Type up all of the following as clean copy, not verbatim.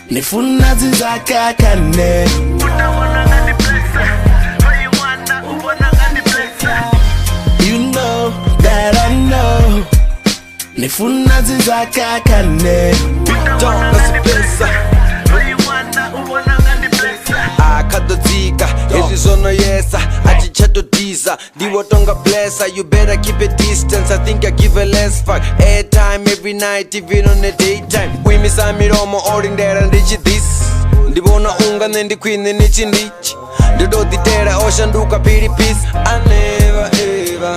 nifuna zizakakane Utawana ngani blessa Toyiwanda ubona ngani blessa You know that I know nifuna zizakakane Utawana ngani blessa Toyiwanda ubona ngani blessa akadodzika ezvizonoyesa achichatodhiza ndiwotonga blessa. You better keep a distance, I think I give a less fuck. Airtime every night even on the daytime. Kuimisa miromo orindera ndichi this ndivona unga nendikwine nichindichi ndidodhitera oshanduka piripisi. I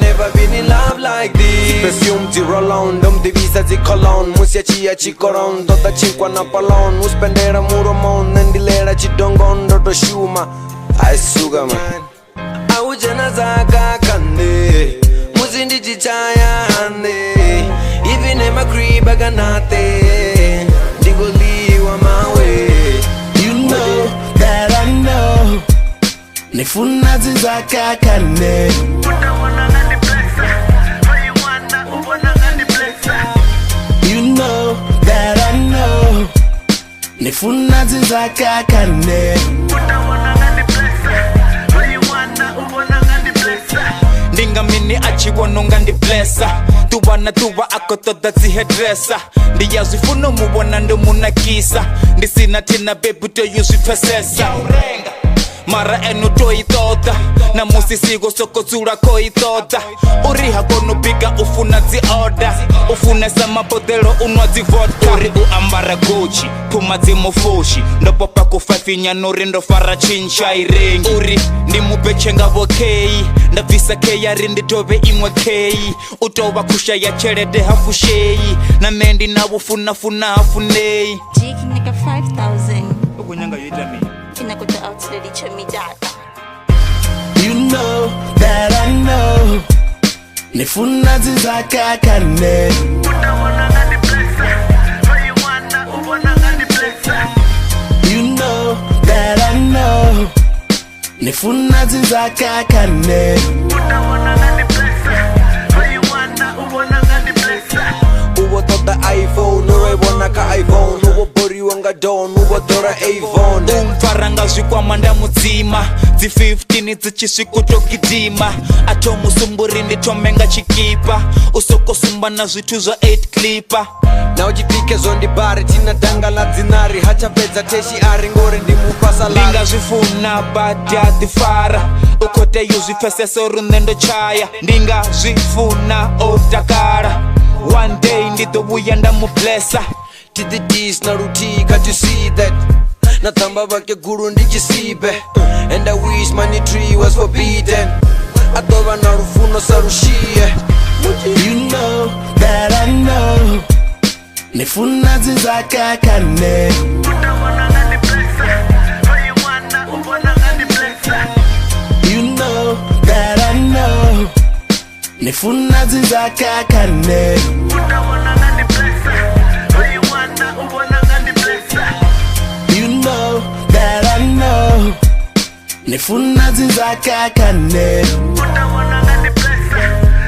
never been in love like this. Perfume dzirolon ndomdivisa dzicologne musyachiya chikoron tota chikwa na palon uspendera muromon nendilera chidongon ndotoshuma aisuka man aujena zakakande muzindichichaya hande even emacrib akanate ndigoliwa mawe. You know that I know nifuna zizakakane Utawana ngani blessa Toyiwanda ubona ngani blessa You know that I know nifuna zizakakane Utawana ngani blessa Toyiwanda ubona ngani blessa ndingamini achiwononga ndi blessa tuvana tuva akotoda dzihedresa ndiyazwifuna muvona ndomunakisa ndisina tina bebu toyuzvipfesesa mara eno toitoda namusisigo sokodzula koitoda uriha konobika ufuna dzioda ufunesa mabodhelo unwa dzivodka uri uambara gochi phuma dzimofoshi ndopopa kufafinya nori ndofara chinchairengi uri ndimubechenga vokei ndabvisa keyari nditove imwe kei utova kushaya chelede hafushei namendi navufunafuna hafunei Geenkon nigga 5,000 ukunyanga yoita nei inakuta outlet ichomidata. You know that I know nifuna zizakakane Utawana ngani blessa Toyiwanda ubona ngani blessa You know that I know nifuna zizakakane Utawana ngani blessa Toyiwanda ubona ngani blessa uvotoda iphone uroivona ka iphone uvoboriwa nga don uvodora avon umfaranga zvikwama ndamudzima dzi15 dzichisvikutokidima atomusumburi nditomenga chikipa usokosumba na zvitu zva 8 clipa na uchipike zvondibhari tina danga la dzinari hachapedza teshi ari ngori ndimupasalari ndingazvifuna badadhifara ukoteyuzvipfeseso runendo chaya ndingazvifuna otakara one day ndidovuya ndamublessa to the D's na ruti can't you see that nathamba vake guru ndichisibe and I wish money tree was forbidden atova na rufuno sarushiye. You know that I know nifuna zizakakane Utawana ngani blessa Toyiwanda ubona ngani blessa You know that I know nifuna zizakakane Utawana ngani blessa Toyiwanda ubona ngani blessa You know that I know nifuna zizakakane Utawana ngani blessa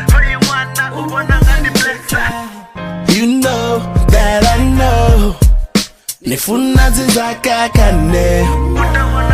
Toyiwanda ubona ngani blessa You know that I know nifuna zizakakane Utawana